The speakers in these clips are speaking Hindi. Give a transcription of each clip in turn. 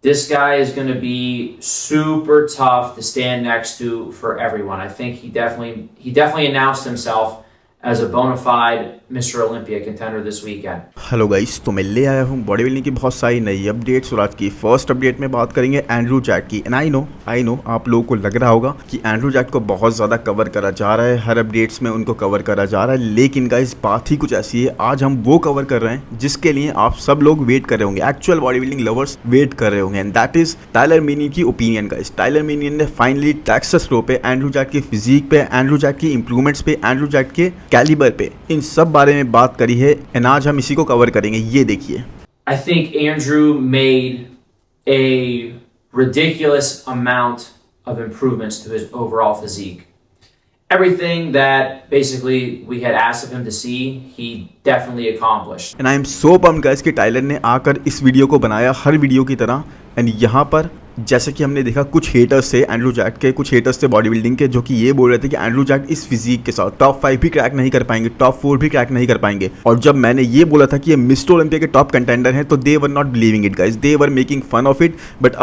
This guy is going to be super tough to stand next to for everyone. I think he definitely announced himself as a bona fide Mr. Olympia contender this weekend. Hello guys, तो मैं ले आया हूँ बॉडी बिल्डिंग की बहुत सारी नई अपडेट्स और आज की फर्स्ट अपडेट में बात करेंगे एंड्रू जैट की। एंड आई नो आप लोगों को लग रहा होगा कि एंड्रू जैट को बहुत ज़्यादा कवर करा जा रहा है, हर अपडेट्स में उनको कवर करा जा रहा है, लेकिन गाइस बात ही कुछ ऐसी है, आज हम वो कवर कर रहे हैं जिसके लिए आप सब लोग वेट कर रहे होंगे, actual bodybuilding lovers wait कर रहे होंगे, and that is Tyler Manion की ओपिनियन। गाइस टाइलर मेनियन ने फाइनली टेक्सास प्रो पे एंड्रू जैट की फिजिक पे, एंड्रू जैट की इंप्रूवमेंट्स पे, एंड्रू जैट के कैलिबर पे, इन सब बारे में बात करी है एंड आज हम इसी को कवर करेंगे। ये देखिए, I think Andrew made a ridiculous amount of improvements to his overall physique. Everything that basically we had asked of him to see, he definitely accomplished. And I am so pumped guys कि टाइलर ने आकर इस वीडियो को बनाया हर वीडियो की तरह। एंड यहाँ पर जैसे कि हमने देखा कुछ हेटर्स थे एंड्रू जैट के, कुछ हेटर्स थे बॉडी बिल्डिंग के, जो कि ये बोल रहे थे कि एंड्रू जैट इस फिजिक के साथ टॉप 5 भी क्रैक नहीं कर पाएंगे, टॉप 4 भी क्रैक नहीं कर पाएंगे। और जब मैंने ये बोला था कि ये मिस्टर ओलंपिया के टॉप कंटेंडर हैं, तो they were not believing it guys, they were making fun of it. But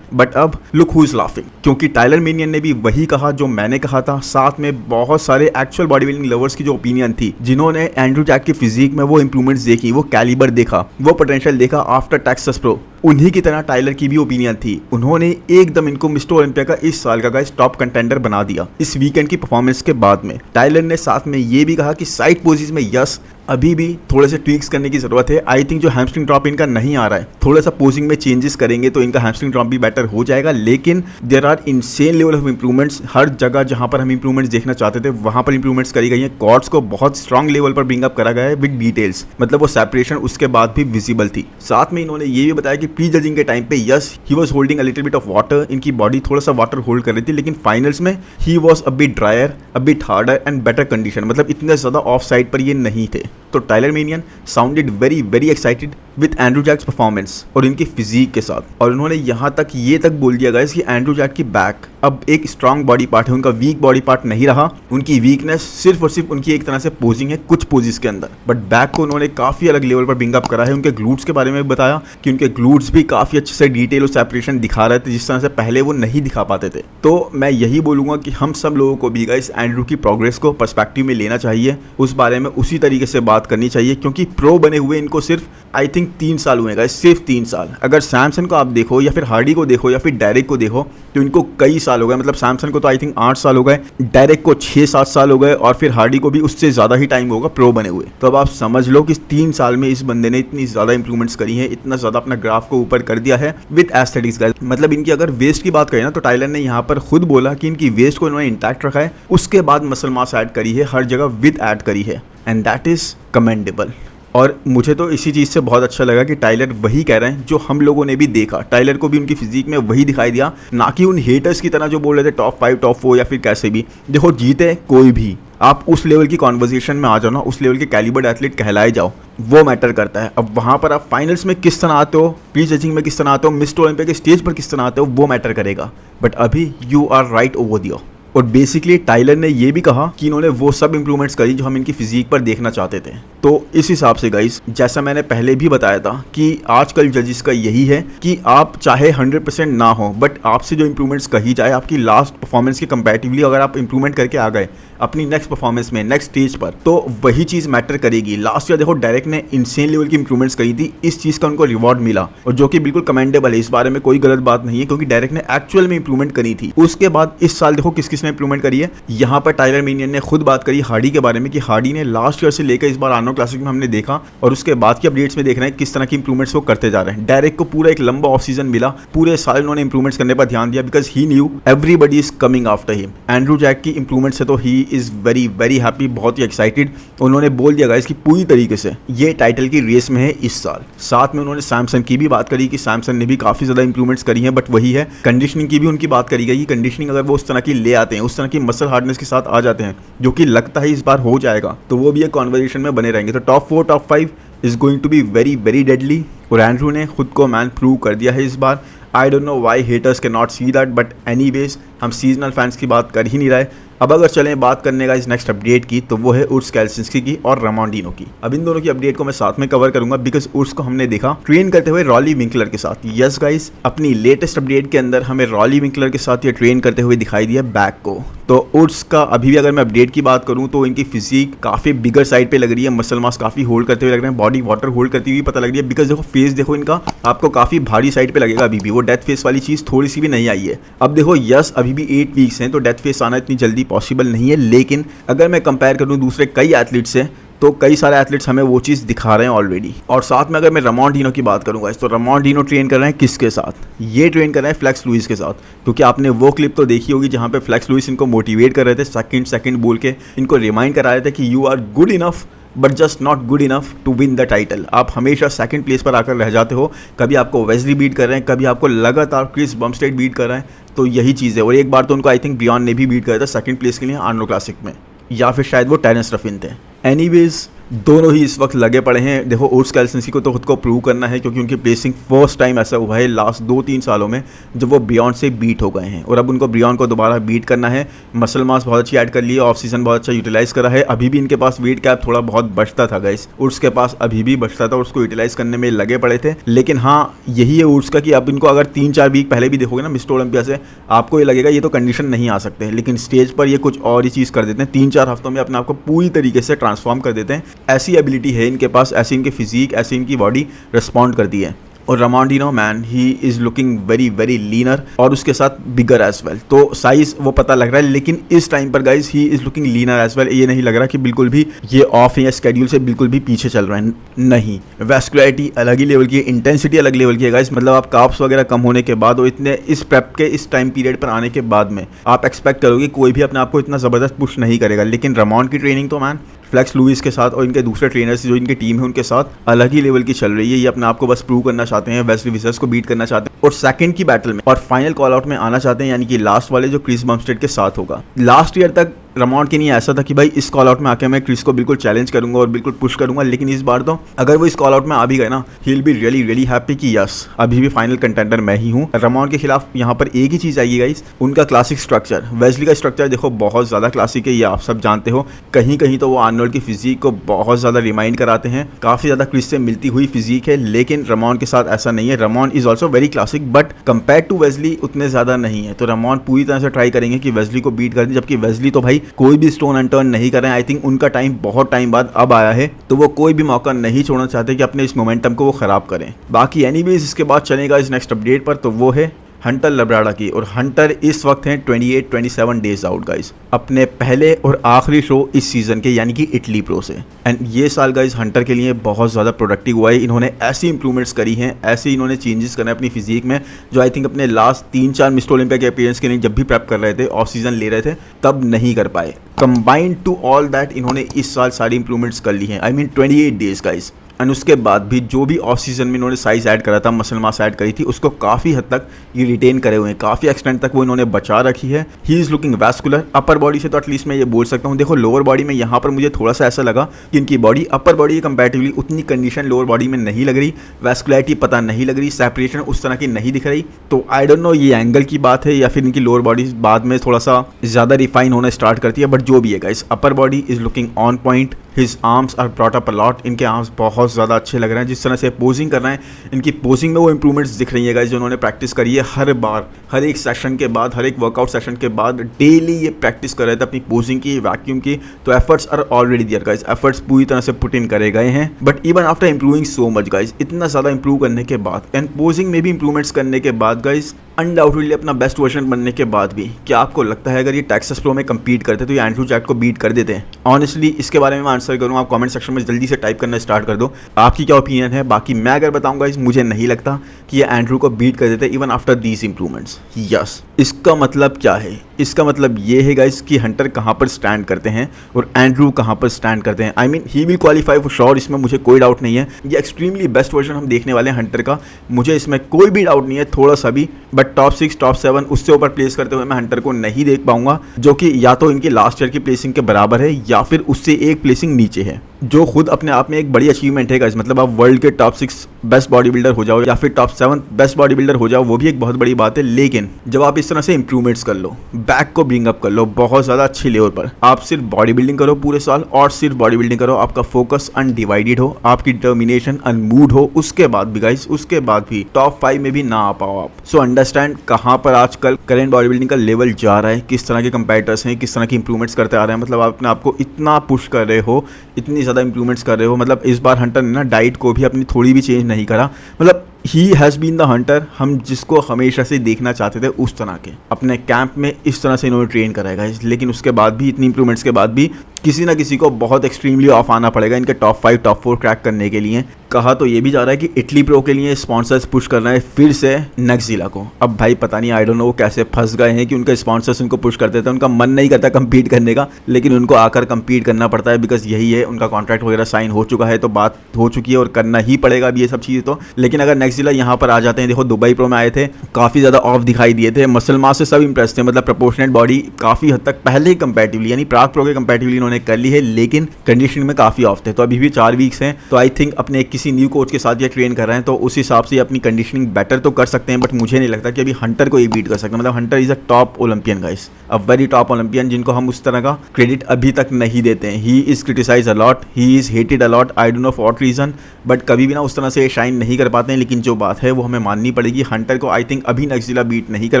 अब लुक हु इज लाफिंग, क्योंकि टाइलर मेनियन ने भी वही कहा जो मैंने कहा था, साथ में बहुत सारे एक्चुअल बॉडी बिल्डिंग लवर्स की जो ओपिनियन थी, जिन्होंने एंड्रू जैट की फिजिक में वो इंप्रूवमेंट्स देखी, वो कैलिबर देखा, वो पोटेंशियल देखा आफ्टर टेक्सास प्रो, उन्हीं की तरह टाइलर की भी ओपिनियन थी। उन्होंने एकदम इनको मिस्टर ओलंपिया का इस साल का गाइस टॉप कंटेंडर बना दिया इस वीकेंड की परफॉर्मेंस के बाद में। टाइलर ने साथ में ये भी कहा कि साइड पोजीज में यस अभी भी थोड़े से ट्विक्स करने की जरूरत है। आई थिंक जो हैमस्ट्रिंग ड्रॉप इनका नहीं आ रहा है, थोड़ा सा पोजिंग में चेंजेस करेंगे तो इनका हैमस्ट्रिंग ड्रॉप भी बेटर हो जाएगा। लेकिन there are insane level of improvements, हर जगह जहां पर हम इंप्रूवमेंट्स देखना चाहते थे वहां पर इंप्रूवमेंट्स करी गई हैं। कॉर्ड्स को बहुत स्ट्रॉन्ग लेवल पर ब्रिंग अप करा गया है विद डिटेल्स, मतलब वो सेपरेशन उसके बाद भी विजिबल थी। साथ में इन्होंने ये भी बताया कि प्री जजिंग के टाइम पे yes he was holding a little bit of water, इनकी बॉडी थोड़ा सा वाटर होल्ड कर रही थी, लेकिन फाइनल्स में he was a bit dryer, a bit harder and better condition, मतलब इतने ज्यादा ऑफ साइड पर ये नहीं थे। तो Tyler Manion sounded very excited with Andrew Jacked's performance और इनकी फिजिक के साथ। और उन्होंने यहाँ तक ये तक बोल दिया गाइस कि एंड्रू जैट की बैक अब एक स्ट्रॉन्ग बॉडी पार्ट है, उनका वीक बॉडी पार्ट नहीं रहा। उनकी वीकनेस सिर्फ और सिर्फ उनकी एक तरह से पोजिंग है कुछ पोजिस के अंदर, बट बैक को उन्होंने काफ़ी अलग लेवल पर ब्रिंग अप करा है। उनके ग्लूट्स के बारे में बताया कि उनके ग्लूट्स भी काफ़ी अच्छे से डिटेल और सेपरेशन दिखा रहे थे, जिस तरह से पहले वो नहीं दिखा पाते थे। तो मैं यही बोलूँगा कि हम सब लोगों को भी गाइस एंड्रू की प्रोग्रेस को पर्सपेक्टिव में लेना चाहिए, उस बारे में उसी तरीके से बात करनी चाहिए, क्योंकि प्रो बने हुए इनको सिर्फ आई थिंक 3 साल हुए गाइस, सिर्फ 3 साल। अगर सैमसन को आप देखो या फिर हार्डी को देखो या फिर डायरेक्ट को देखो तो इनको कई साल हो गए, मतलब सैमसन को तो आई थिंक 8 साल हो गए, डायरेक्ट को 6-7 साल हो गए और फिर हार्डी को भी उससे ज़्यादा ही टाइम होगा प्रो बने हुए। तो अब आप समझ लो कि 3 साल में इस बंदे ने इतनी ज़्यादा इंप्रूवमेंट्स करी हैं, इतना ज़्यादा अपना ग्राफ को ऊपर कर दिया है विद एस्थेटिक्स गाइस। मतलब इनकी अगर वेस्ट की बात करें ना, तो टाइलर ने यहाँ पर खुद बोला कि इनकी वेस्ट को इन्होंने इंटैक्ट रखा है, उसके बाद मसल मास ऐड करी है, हर जगह विद ऐड करी है, एंड दैट इज़ कमेंडेबल। और मुझे तो इसी चीज़ से बहुत अच्छा लगा कि टाइलर वही कह रहे हैं जो हम लोगों ने भी देखा, टाइलर को भी उनकी फिजिक में वही दिखाई दिया, ना कि उन हेटर्स की तरह जो बोल रहे थे टॉप 5 टॉप 4 या फिर कैसे भी। देखो जीते कोई भी, आप उस लेवल की कॉन्वर्जेशन में आ जाओ ना, उस लेवल के कैलिबर्ड एथलीट कहलाए जाओ, वो मैटर करता है। अब वहाँ पर आप फाइनल्स में किस तरह आते हो, प्री जजिंग में किस तरह आते हो, मिस्टर ओलंपिया के स्टेज पर किस तरह आते हो, वो मैटर करेगा। बट अभी you are right over there. और बेसिकली टाइलर ने ये भी कहा कि इन्होंने वो सब इंप्रूवमेंट्स करी जो हम इनकी फिजिक पर देखना चाहते थे। तो इस हिसाब से गाइस, जैसा मैंने पहले भी बताया था कि आजकल जजेस का यही है कि आप चाहे 100% ना हो, बट आपसे जो इंप्रूवमेंट्स कही जाए आपकी लास्ट परफॉर्मेंस के कंपैरेटिवली, अगर आप इंप्रूवमेंट करके आ गए अपनी नेक्स्ट परफॉर्मेंस में, नेक्स्ट स्टेज पर, तो वही चीज़ मैटर करेगी। लास्ट ईयर देखो डायरेक्ट ने इंसेन लेवल की इंप्रूवमेंट्स करी थी, इस चीज़ का उनको रिवॉर्ड मिला, और जो कि बिल्कुल कमेंडेबल है, इस बारे में कोई गलत बात नहीं है, क्योंकि डायरेक्ट ने एक्चुअल में इंप्रूवमेंट करी थी। उसके बाद इस साल देखो किस किस ने इंप्रूवमेंट करी है। यहाँ पर टाइलर मेनियन ने खुद बात करी हार्डी के बारे में कि हार्डी ने लास्ट ईयर से लेकर इस बार आर्नोल्ड क्लासिक में हमने देखा, और उसके बाद की अपडेट्स में देख रहे हैं किस तरह की इंप्रूवमेंट्स वो करते जा रहे हैं। डायरेक्ट को पूरा एक लंबा ऑफ सीजन मिला, पूरे साल उन्होंने इंप्रूवमेंट्स करने पर ध्यान दिया, because he knew everybody is coming after him. Andrew Jacked की इंप्रूवमेंट से तो ही इज वेरी हैप्पी, बहुत ही एक्साइटेड। उन्होंने बोल दिया गाइस कि पूरी तरीके से ये टाइटल की रेस में है इस साल। साथ में उन्होंने सैमसन की भी बात करी कि सैमसन ने भी काफी ज्यादा इंप्रूवमेंट्स करी हैं, बट वही है कंडीशनिंग की भी उनकी बात करी गई। कंडीशनिंग अगर वो उस तरह की ले आते हैं, उस तरह की मसल हार्डनेस के साथ आ जाते हैं, जो कि लगता है इस बार हो जाएगा, तो वो भी एक कॉन्वर्सेशन में बने रहेंगे। तो top 4 top 5 is going to be very deadly, और एंड्रू ने खुद को मैन प्रूव कर दिया है इस बार। I don't know why haters can not see that, but anyways हम सीजनल फैंस की बात कर ही नहीं रहे, अब अगर चलें बात करने का इस नेक्स्ट अपडेट की, तो वो है उर्स केल्सिंस्की की और रामोंडिनो की। अब इन दोनों की अपडेट को मैं साथ में कवर करूंगा बिकॉज उर्स को हमने देखा ट्रेन करते हुए रॉली विंकलर के साथ। यस गाइस, अपनी लेटेस्ट अपडेट के अंदर हमें रॉली विंकलर के साथ ये ट्रेन करते हुए दिखाई दिया बैक को। तो उर्स का अभी भी अगर मैं अपडेट की बात करूं तो इनकी फिजिक काफी बिगर साइड पे लग रही है, मसल मास काफी होल्ड करते हुए लग रहे हैं, बॉडी वाटर होल्ड करती हुई पता लग रही है बिकॉज देखो फेस देखो इनका आपको काफी भारी साइड पे लगेगा। अभी भी वो डेथ फेस वाली चीज थोड़ी सी भी नहीं आई है। अब देखो यस अभी भी 8 वीक्स हैं तो डेथ फेस आना इतनी जल्दी पॉसिबल नहीं है, लेकिन अगर मैं कंपेयर करूं दूसरे कई एथलीट से तो कई सारे एथलीट्स हमें वो चीज़ दिखा रहे हैं ऑलरेडी। और साथ में अगर मैं रामोंडिनो की बात करूंगा तो रामोंडिनो ट्रेन कर रहे हैं किसके साथ? ये ट्रेन कर रहे हैं फ्लेक्स लुइस के साथ, क्योंकि आपने वो क्लिप तो देखी होगी जहां पे फ्लेक्स लुइस इनको मोटिवेट कर रहे थे, सेकंड बोल के इनको रिमाइंड करा रहे थे कि you are good enough but just not good enough to win the title. आप हमेशा सेकंड प्लेस पर आकर रह जाते हो, कभी आपको वेस्ली बीट कर रहे हैं, कभी आपको लगातार क्रिस बमस्टेड बीट कर रहे हैं। तो यही चीज़ है। और एक बार तो उनको आई थिंक ब्रियॉन ने भी बीट करा था सेकंड प्लेस के लिए आर्नो क्लासिक में, या फिर शायद वो टेरेंस रफिन थे। एनीवेज दोनों ही इस वक्त लगे पड़े हैं। देखो उर्स केल्सिंस्की को तो खुद को प्रूव करना है क्योंकि उनकी प्लेसिंग फर्स्ट टाइम ऐसा हुआ है लास्ट 2-3 सालों में जब वो ब्रियॉन से बीट हो गए हैं, और अब उनको ब्रियॉन को दोबारा बीट करना है। मसल मास बहुत अच्छी ऐड कर ली है, ऑफ सीजन बहुत अच्छा यूटिलाइज करा है। अभी भी इनके पास वेट कैप थोड़ा बहुत बचता था गाइस, उर्स के पास अभी भी बचता था, उसको यूटिलाइज करने में लगे पड़े थे। लेकिन हाँ यही है उर्स का कि अब इनको अगर 3-4 वीक पहले भी देखोगे ना मिस्टर ओलंपिया से, आपको ये लगेगा ये तो कंडीशन नहीं आ सकते, लेकिन स्टेज पर ये कुछ और ही चीज़ कर देते हैं। 3-4 हफ्तों में अपने आप को पूरी तरीके से ट्रांसफॉर्म कर देते हैं। ऐसी एबिलिटी है इनके पास, ऐसी इनकी फिजिक, ऐसी इनकी बॉडी रिस्पॉन्ड करती है। और Ramondino man he is looking very very leaner और उसके साथ बिगर एज वेल। तो साइज वो पता लग रहा है, लेकिन इस टाइम पर guys he is looking leaner as well. ये नहीं लग रहा कि बिल्कुल भी ये ऑफ है या स्केड्यूल से बिल्कुल भी पीछे चल रहा है, नहीं। वैस्कुलरिटी अलग ही लेवल की है, इंटेंसिटी अलग लेवल की है गाइज। मतलब आप कार्ब्स वगैरह कम होने के बाद और इतने इस प्रेप के इस टाइम पीरियड पर आने के बाद में आप एक्सपेक्ट करोगे कोई भी अपने आप को इतना ज़बरदस्त पुश नहीं करेगा। लेकिन रामोन की ट्रेनिंग तो मैन फ्लेक्स लुइस के साथ और इनके दूसरे ट्रेनर्स जो इनकी टीम है उनके साथ अलग ही लेवल की चल रही है। ये अपने आप को बस प्रूव करना चाहते हैं, वेस्ली विसर्स को बीट करना चाहते हैं और सेकंड की बैटल में और फाइनल कॉल आउट में आना चाहते हैं, यानी कि लास्ट वाले जो क्रिस बमस्टेड के साथ होगा। लास्ट ईयर तक रामोन के लिए ऐसा था कि भाई इस कॉल आउट में आके मैं क्रिस को बिल्कुल चैलेंज करूंगा और बिल्कुल पुश करूंगा, लेकिन इस बार तो अगर वो इस कॉल आउट में आ भी गए ना, he will be really really happy कि यस अभी भी फाइनल कंटेंडर मैं ही हूँ। रामोन के खिलाफ यहाँ पर एक ही चीज़ आएगी गाइस, उनका क्लासिक स्ट्रक्चर। वेस्ली का स्ट्रक्चर देखो बहुत ज़्यादा क्लासिक है, ये आप सब जानते हो। कहीं कहीं तो वो आर्नोल्ड की फिजिक को बहुत ज़्यादा रिमाइंड कराते हैं, काफ़ी ज़्यादा क्रिस से मिलती हुई फिजिक है, लेकिन रामोन के साथ ऐसा नहीं है। Ramon is also very classic but compare to Wesley उतने ज़्यादा नहीं है। तो रामोन पूरी तरह से ट्राई करेंगे कि वेस्ली को बीट कर दें, जबकि वेस्ली तो भाई कोई भी स्टोन टर्न नहीं कर रहे हैं। आई थिंक उनका टाइम बहुत टाइम बाद अब आया है, तो वो कोई भी मौका नहीं छोड़ना चाहते कि अपने इस मोमेंटम को वो खराब करें। बाकी एनीवेज इसके बाद चलेगा इस नेक्स्ट अपडेट पर, तो वो है हंटर लब्राडा की। और हंटर इस वक्त हैं 28-27 डेज आउट गाइज अपने पहले और आखिरी शो इस सीजन के, यानी कि इटली प्रो से। एंड ये साल गाइज हंटर के लिए बहुत ज़्यादा प्रोडक्टिव हुआ है। इन्होंने ऐसी इंप्रूवमेंट्स करी हैं, ऐसे इन्होंने चेंजेस करे अपनी फिजिक में जो आई थिंक अपने लास्ट 3-4 मिस्टर ओलंपिया के अपीयरेंस के लिए जब भी प्रेप कर रहे थे, ऑफ सीजन ले रहे थे, तब नहीं कर पाए। कंबाइंड टू ऑल दैट इन्होंने इस साल सारी इंप्रूवमेंट्स कर ली हैं। I mean 28 days guys. And उसके बाद भी जो भी ऑफ सीजन में इन्होंने साइज ऐड करा था, मसल मास ऐड करी थी, उसको काफ़ी हद तक ये रिटेन करे हुए हैं, काफ़ी एक्सटेंट तक वो इन्होंने बचा रखी है। ही is looking vascular. Upper body से तो एटलीस्ट मैं ये बोल सकता हूँ। देखो लोअर बॉडी में यहाँ पर मुझे थोड़ा सा ऐसा लगा कि इनकी बॉडी अपर बॉडी के कंपैरेटिवली उतनी कंडीशन लोअर बॉडी में नहीं लग रही, वैस्कुलरिटी पता नहीं लग रही, सेपरेशन उस तरह की नहीं दिख रही। तो आई डोंट नो ये एंगल की बात है या फिर इनकी लोअर बॉडी बाद में थोड़ा सा ज़्यादा रिफाइन होना स्टार्ट करती है, बट जो भी है guys upper body is looking on point. His arms are brought up a lot. इनके आर्म्स बहुत ज़्यादा अच्छे लग रहे हैं। जिस तरह से पोजिंग कर रहे हैं, इनकी पोजिंग में वो इंप्रूवमेंट्स दिख रही है गाइस जो उन्होंने प्रैक्टिस करी है। हर बार, हर एक सेशन के बाद, हर एक वर्कआउट सेशन के बाद डेली ये प्रैक्टिस कर रहे थे अपनी पोजिंग की, वैक्यूम की। तो efforts are already there guys, efforts पूरी तरह से पुट इन करे गए हैं। But even after improving so much guys, इतना ज़्यादा इंप्रूव करने के बाद एंड पोजिंग में भी इंप्रूवमेंट्स करने के बाद गाइस, अनडाउटेडली अपना बेस्ट वर्जन बनने के बाद भी, क्या आपको लगता है अगर ये टेक्सास प्रो में कम्पीट करते तो ये एंड्रू जैक को बीट कर देते हैं? ऑनेस्टली इसके बारे में मैं आंसर करूँ, आप कमेंट सेक्शन में जल्दी से टाइप करना स्टार्ट कर दो, आपकी क्या ओपिनियन है। बाकी मैं अगर बताऊंगा मुझे नहीं लगता कि ये एंड्रू को बीट कर देते even after these improvements. Yes, इसका मतलब क्या है? इसका मतलब ये है गाइस कि हंटर कहाँ पर स्टैंड करते हैं और एंड्रू कहाँ पर स्टैंड करते हैं। I mean he will qualify for sure, इसमें मुझे कोई डाउट नहीं है। ये एक्सट्रीमली बेस्ट वर्जन हम देखने वाले हैं हंटर का, मुझे इसमें कोई भी डाउट नहीं है थोड़ा सा भी। बट टॉप 6, टॉप 7 उससे ऊपर प्लेस करते हुए मैं हंटर को नहीं देख पाऊंगा, जो कि या तो इनकी लास्ट ईयर की प्लेसिंग के बराबर है या फिर उससे एक प्लेसिंग नीचे है। जो खुद अपने आप में एक बड़ी अचीवमेंट है गाइस। मतलब आप वर्ल्ड के टॉप 6 बेस्ट बॉडी बिल्डर हो जाओ या फिर टॉप 7 बेस्ट बॉडी बिल्डर हो जाओ, वो भी एक बहुत बड़ी बात है। लेकिन जब आप इस तरह से इंप्रूवमेंट्स कर लो, बैक को ब्रिंग अप कर लो बहुत ज़्यादा अच्छी लेवल पर, आप सिर्फ बॉडी बिल्डिंग करो पूरे साल और सिर्फ बॉडी बिल्डिंग करो, आपका फोकस अनडिवाइडेड हो, आपकी डिटर्मिनेशन अनमूड हो, उसके बाद भी गाइस, उसके बाद भी टॉप 5 में भी ना आ पाओ आप। सो अंडरस्टैंड कहाँ पर आजकल करेंट बॉडी बिल्डिंग का लेवल जा रहा है, किस तरह के कंपेटिटर्स हैं, किस तरह की इंप्रूवमेंट्स करते आ रहे हैं। मतलब आप अपने आपको इतना पुश कर रहे हो, इतनी ज़्यादा इंप्रूवमेंट्स कर रहे हो। मतलब इस बार हंटर ने ना डाइट को भी अपनी थोड़ी भी चेंज नहीं करा। मतलब he has been the hunter, हम जिसको हमेशा से देखना चाहते थे उस तरह के। अपने कैंप में इस तरह से इन्होंने ट्रेन कराएगा, लेकिन उसके बाद भी, इतनी इंप्रूवमेंट्स के बाद भी किसी ना किसी को बहुत एक्सट्रीमली ऑफ आना पड़ेगा इनके टॉप 5 टॉप 4 क्रैक करने के लिए। कहा तो ये भी जा रहा है कि इटली प्रो के लिए स्पॉन्सर्स पुश कर रहे हैं फिर से नेक्स्टजिला को। अब भाई पता नहीं, आई डोंट नो वो कैसे फंस गए हैं कि उनके स्पॉन्सर्स उनको पुश करते थे, उनका मन नहीं करता कम्पीट करने का, लेकिन उनको आकर कम्पीट करना पड़ता है बिकॉज यही है, उनका कॉन्ट्रैक्ट वगैरह साइन हो चुका है, तो बात हो चुकी है और करना ही पड़ेगा अब ये सब चीज़ें तो। लेकिन अगर नेक्स्टजिला यहाँ पर आ जाते हैं, देखो दुबई प्रो में आए थे, काफ़ी ज़्यादा ऑफ दिखाई दिए थे, मसल मास से सब इंप्रेस थे, मतलब प्रोपोर्शनेट बॉडी काफ़ी हद तक पहले ही कंपैरेटिवली यानी प्राग प्रो के कंपैरेटिवली इन्होंने कर ली है, लेकिन कंडीशनिंग में काफ़ी ऑफ थे। तो अभी भी 4 वीक्स हैं, तो आई थिंक अपने किसी न्यू कोच के साथ ये ट्रेन कर रहे हैं, तो उस हिसाब से अपनी कंडीशनिंग बेटर तो कर सकते हैं। बट मुझे नहीं लगता कि अभी हंटर को ये बीट कर सकते हैं। मतलब Hunter is a top Olympian guys, a very top Olympian, जिनको हम उस तरह का क्रेडिट अभी तक नहीं देते हैं। He is criticise a lot, he is hated a lot, I don't know for what reason, but कभी भी ना उस तरह से शाइन नहीं कर पाते हैं। लेकिन जो बात है वो हमें माननी पड़ेगी, हंटर को आई थिंक अभी नेक्स्टजिला बीट नहीं कर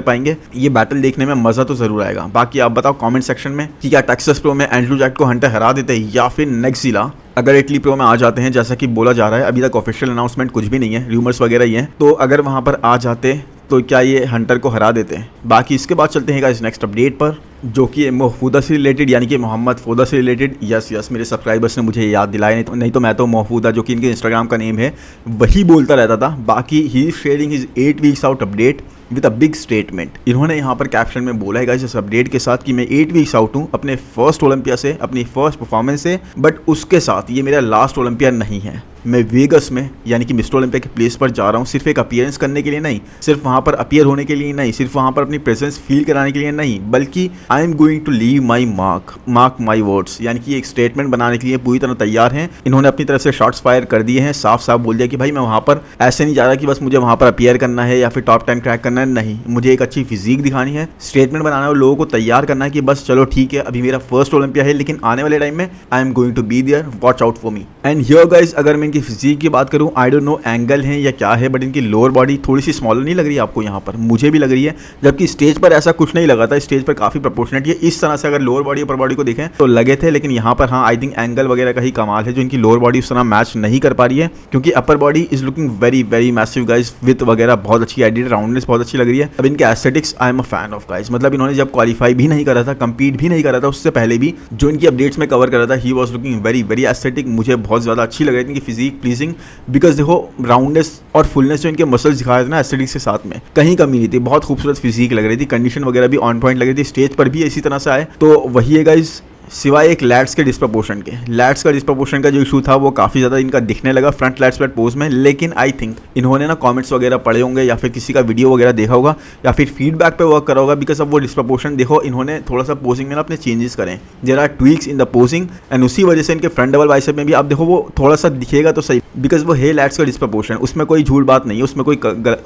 पाएंगे। ये बैटल देखने में मज़ा तो ज़रूर आएगा। बाकी आप बताओ कमेंट सेक्शन में कि क्या टेक्सास प्रो में एंड्रू जैक को हंटर हरा देते हैं या फिर नेक्स्टजिला अगर इटली प्रो में आ जाते हैं, जैसा कि बोला जा रहा है। अभी तक ऑफिशियल अनाउंसमेंट कुछ भी नहीं है, र्यूमर्स वगैरह ही हैं। तो अगर वहाँ पर आ जाते तो क्या ये हंटर को हरा देते हैं। बाकी इसके बाद चलते हैं गाइस नेक्स्ट अपडेट पर, जो कि महफूदा से रिलेटेड यानी कि मोहम्मद फौदा से रिलेटेड। यस मेरे सब्सक्राइबर्स ने मुझे याद दिलाया, नहीं तो मैं तो महफूदा जो कि इनके इंस्टाग्राम का नेम है वही बोलता रहता था। बाकी he is sharing his 8 weeks out update with a big statement. इन्होंने यहाँ पर कैप्शन में बोला है गाइस इस अपडेट के साथ कि मैं 8 वीक्स आउट हूँ अपने फर्स्ट ओलंपिया से, अपनी फर्स्ट परफॉर्मेंस से, बट उसके साथ ये मेरा लास्ट ओलंपिया नहीं है। मैं वेगस में यानी कि मिस्टर ओलंपिया के प्लेस पर जा रहा हूँ सिर्फ एक अपीयरेंस करने के लिए नहीं, सिर्फ वहाँ पर अपीयर होने के लिए नहीं, सिर्फ वहाँ पर अपनी प्रेजेंस फील कराने के लिए नहीं, बल्कि I am going to leave my mark my words. यानी कि एक स्टेटमेंट बनाने के लिए पूरी तरह तैयार हैं। इन्होंने अपनी तरफ से शॉट्स फायर कर दिए हैं, साफ साफ बोल दिया कि भाई मैं वहाँ पर ऐसे नहीं जा रहा कि बस मुझे वहाँ पर अपीयर करना है या फिर टॉप 10 क्रैक करना है, नहीं, मुझे एक अच्छी फिजिक दिखानी है, स्टेटमेंट बनाना है और लोगों को तैयार करना है कि बस चलो ठीक है अभी मेरा फर्स्ट ओलंपिया है, लेकिन आने वाले टाइम में I am going to be there, watch out for me. And here guys अगर मैं इनकी फिजिक की बात करूं, आई डोंट नो एंगल है या क्या है, बट इनकी लोअर बॉडी थोड़ी सी स्मॉलर नहीं लग रही है आपको यहाँ पर? मुझे भी लग रही है, जबकि स्टेज पर ऐसा कुछ नहीं लगा था। स्टेज पर काफी प्रोपोर्शनेट, ये इस तरह से अगर लोअर बॉडी अपर बॉडी को देखें तो लगे थे, लेकिन यहाँ पर हाँ आई थिंक एंगल वगैरह का ही कमाल है जो इनकी लोअर बॉडी उस तरह मैच नहीं कर पा रही है, क्योंकि upper body is looking very very massive guys, with वगैरह बहुत अच्छी एडिट, राउंडनेस बहुत अच्छी लग रही है। अब इनके aesthetics I am a fan of guys. मतलब इन्होंने जब क्वालिफाई भी नहीं करा था, कंपीट भी नहीं करा था, उससे पहले भी जो इनकी अपडेट्स में कवर करा था, he was looking very very aesthetic. मुझे बहुत ज़्यादा अच्छी लग रही थी इनकी फिजिक प्लीजिंग, बिकॉज देखो राउंडनेस और फुलनेस जो इनके मसल्स दिखाए थे ना एस्थेटिक्स के साथ में, कहीं कमी नहीं थी, बहुत खूबसूरत फिजिक लग रही थी, कंडीशन वगैरह भी ऑन पॉइंट लग रही थी, स्टेज पर भी इसी तरह से आए। तो वही है गाइस, सिवाय एक लैट्स के डिस्प्रपोर्शन के, लैट्स का डिस्प्रपोर्शन का जो इशू था वो काफ़ी ज़्यादा इनका दिखने लगा फ्रंट लैट्स फ्लैट पोज में। लेकिन आई थिंक इन्होंने ना कमेंट्स वगैरह पढ़े होंगे या फिर किसी का वीडियो वगैरह देखा होगा या फिर फीडबैक पे वर्क करा होगा, बिकॉज अब वो डिस्प्रपोर्शन देखो इन्होंने थोड़ा सा पोजिंग में ना अपने चेंजेस करें, there are tweaks in the posing, and उसी वजह से इनके फ्रंट डबल बाइसेप में भी आप देखो वो थोड़ा सा दिखेगा तो सही, बिकॉज वो है लैट्स का डिस्प्रपोर्शन, उसमें कोई झूठ बात नहीं है,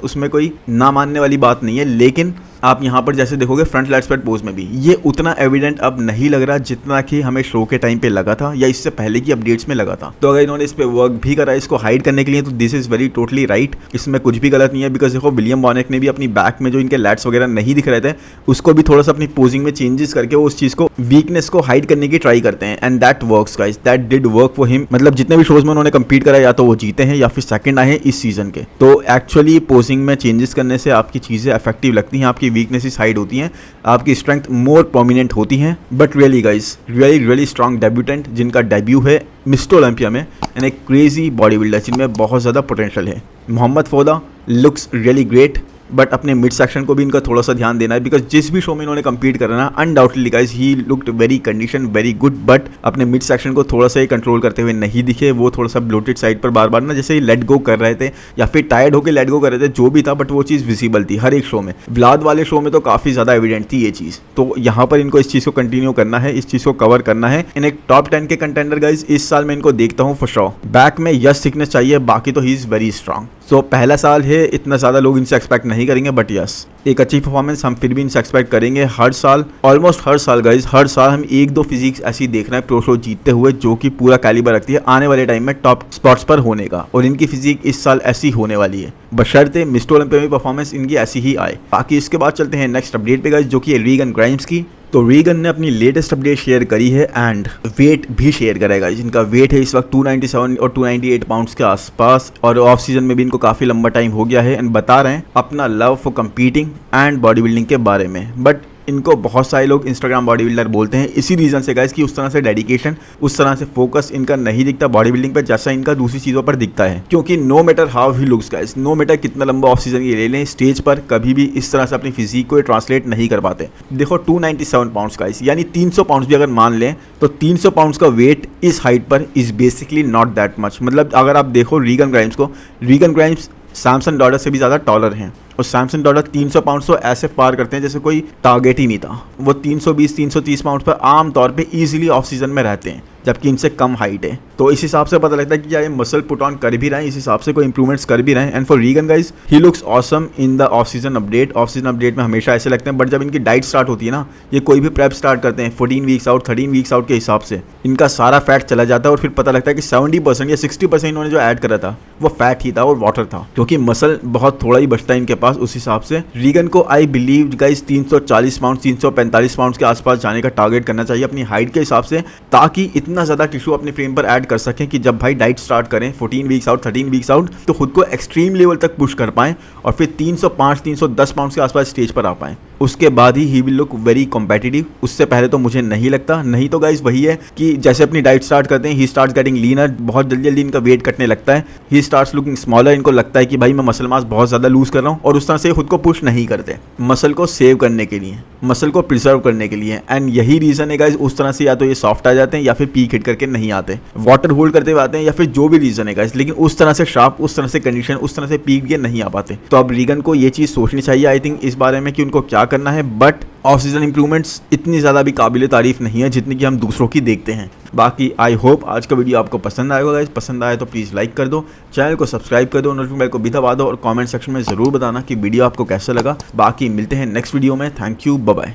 उसमें कोई ना मानने वाली बात नहीं है। लेकिन आप यहाँ पर जैसे देखोगे फ्रंट लैट्स फ्लैट पोज में भी ये उतना एविडेंट अब नहीं लग रहा जितना कि हमें शो के टाइम पे लगा था या इससे पहले की अपडेट्स में लगा था। तो अगर इन्होंने इस पे वर्क भी करा इसको हाइड करने के लिए, तो this is very totally right, इसमें कुछ भी गलत नहीं है। बिकॉज देखो विलियम बॉनेट ने भी अपनी बैक में जो इनके लैट्स वगैरह नहीं दिख रहे थे उसको भी थोड़ा सा अपनी पोजिंग में चेंजेस करके वो उस चीज को वीकनेस को हाइड करने की ट्राई करते हैं, and that works guys, that did work for him. मतलब जितने भी शोज में उन्होंने कंपीट करा या तो वो जीते हैं या फिर सेकंड आए हैं इस सीजन के। तो एक्चुअली पोजिंग में चेंजेस करने से आपकी चीजें इफेक्टिव लगती हैं, आपकी वीकनेसेस हाइड होती हैं, आपकी स्ट्रेंथ मोर प्रोमिनेंट होती हैं। But really guys, really strong debutant जिनका डेब्यू है मिस्टर ओलंपिया में, एंड एक क्रेजी बॉडी बिल्डर जिनमें बहुत ज़्यादा पोटेंशियल है। Mohamed Foda looks really great, but अपने मिड सेक्शन को भी इनका थोड़ा सा ध्यान देना है, बिकॉज जिस भी शो में इन्होंने कम्पीट करना है undoubtedly guys he looked very condition very good, but अपने मिड सेक्शन को थोड़ा सा ही कंट्रोल करते हुए नहीं दिखे। वो थोड़ा सा ब्लोटेड साइड पर बार बार ना जैसे लेट गो कर रहे थे या फिर टायर्ड होकर लेट गो कर रहे थे, जो भी था, बट वो चीज़ विजिबल थी हर एक शो में। व्लाद वाले शो में तो काफ़ी ज़्यादा एविडेंट थी ये चीज़। तो यहाँ पर इनको इस चीज़ को कंटिन्यू करना है, इस चीज़ को कवर करना है। इन एक टॉप 10 के कंटेंडर गाइस इस साल मैं इनको देखता हूँ फॉर श्योर। बैक में यस थिकनेस चाहिए, बाकी तो ही इज़ वेरी स्ट्रांग। सो पहला साल है, इतना ज़्यादा लोग इनसे एक्सपेक्ट नहीं करेंगे, बट यस एक अच्छी परफॉर्मेंस हम फिर भी इनसे एक्सपेक्ट करेंगे। हर साल, ऑलमोस्ट हर साल गाइज, हर साल हम एक दो फिजिक्स ऐसी देख रहे हैं प्रो शो जीतते हुए जो कि पूरा कैलिबर रखती है आने वाले टाइम में टॉप स्पॉट्स पर होने का, और इनकी फिजिक इस साल ऐसी होने वाली है, बशर्ते मिस्टर ओलंपिया में परफॉर्मेंस इनकी ऐसी ही आए। बाकी इसके बाद चलते हैं नेक्स्ट अपडेट पे गाइज, जो कि है रीगन ग्राइम्स की। तो रीगन ने अपनी लेटेस्ट अपडेट शेयर करी है एंड वेट भी शेयर करेगा। इनका वेट है इस वक्त 297 और 298 पाउंड्स के आसपास, और ऑफ सीजन में भी इनको काफ़ी लंबा टाइम हो गया है एंड बता रहे हैं अपना love for competing and body building के बारे में। बट इनको बहुत सारे लोग इंस्टाग्राम बॉडी बिल्डर बोलते हैं इसी रीज़न से गाइस कि उस तरह से डेडिकेशन, उस तरह से फोकस इनका नहीं दिखता बॉडी बिल्डिंग पर जैसा इनका दूसरी चीज़ों पर दिखता है। क्योंकि no matter how he looks guys, no matter कितना लंबा ऑफ सीजन ये ले लें, स्टेज पर कभी भी इस तरह से अपनी फिजिक को ट्रांसलेट नहीं कर पाते। देखो 297 पाउंड्स गाइस, यानी 300 पाउंड्स भी अगर मान लें तो 300 पाउंड्स का वेट इस हाइट पर is basically not that much. मतलब अगर आप देखो रीगन ग्राइम्स को, रीगन ग्राइम्स सैमसन डॉलर से भी ज़्यादा टॉलर हैं, और सैमसन डॉलर 300 पाउंड तो ऐसे पार करते हैं जैसे कोई टारगेट ही नहीं था। वो 320-330 पाउंड पर आम तौर पे इजीली ऑफ सीजन में रहते हैं, जबकि इनसे कम हाइट है। तो इस हिसाब से पता लगता है कि क्या ये मसल पुट ऑन कर भी रहे हैं, इस हिसाब से कोई इंप्रूवमेंट्स कर भी रहे हैं। And for Regan guys he looks awesome in the off season update. Off season update में हमेशा ऐसे लगते हैं, बट जब इनकी डाइट स्टार्ट होती है ना, ये कोई भी प्रेप स्टार्ट करते हैं 14 वीक्स आउट 13 वीक्स आउट के हिसाब से इनका सारा फैट चला जाता है, और फिर पता लगता है कि 70% या 60% इन्होंने जो ऐड करा था वो फैट ही था और वाटर था, क्योंकि मसल बहुत थोड़ा ही बचता है इनके पास। उस हिसाब से रीगन को I believe guys 340 pound 345 pound के आसपास जाने का टारगेट करना चाहिए अपनी हाइट के हिसाब से, ताकि इतना ज़्यादा टिश्यू अपने फ्रेम पर ऐड कर सकें कि जब भाई डाइट स्टार्ट करें 14 वीक्स आउट 13 वीक्स आउट तो खुद को एक्सट्रीम लेवल तक पुश कर पाएं, और फिर 305-310 पाउंड के आसपास स्टेज पर आ पाएं। उसके बाद he will look very competitive. उससे पहले तो मुझे नहीं लगता। नहीं तो गाइज वही है कि जैसे अपनी डाइट स्टार्ट करते हैं ही स्टार्ट गेटिंग लीनर, बहुत जल्दी जल्दी इनका वेट कटने लगता है, ही स्टार्ट्स लुकिंग स्मॉलर। इनको लगता है कि भाई मैं मसल मास बहुत ज़्यादा लूज कर रहा हूँ, और उस तरह से खुद को पुश नहीं करते मसल को सेव करने के लिए, मसल को प्रिजर्व करने के लिए। एंड यही रीज़न है गाइज उस तरह से या तो ये सॉफ्ट आ जाते हैं या फिर पीक हिट करके नहीं आते, वाटर होल्ड करते हुए आते हैं, या फिर जो भी रीज़न है गाइज, लेकिन उस तरह से शार्प, उस तरह से कंडीशन, उस तरह से पीक ये नहीं आ पाते। तो अब रीगन को ये चीज़ सोचनी चाहिए आई थिंक इस बारे में कि उनको क्या करना है। बट ऑफ सीजन इंप्रूवमेंट्स इतनी ज़्यादा भी काबिल तारीफ नहीं है जितनी कि हम दूसरों की देखते हैं। बाकी आई होप आज का वीडियो आपको पसंद आएगा गाइस। पसंद आए तो प्लीज़ लाइक कर दो, चैनल को सब्सक्राइब कर दो, नोटिफिकेशन बेल को भी दबा दो, और कमेंट सेक्शन में ज़रूर बताना कि वीडियो आपको कैसा लगा। बाकी मिलते हैं नेक्स्ट वीडियो में। Thank you, bye bye.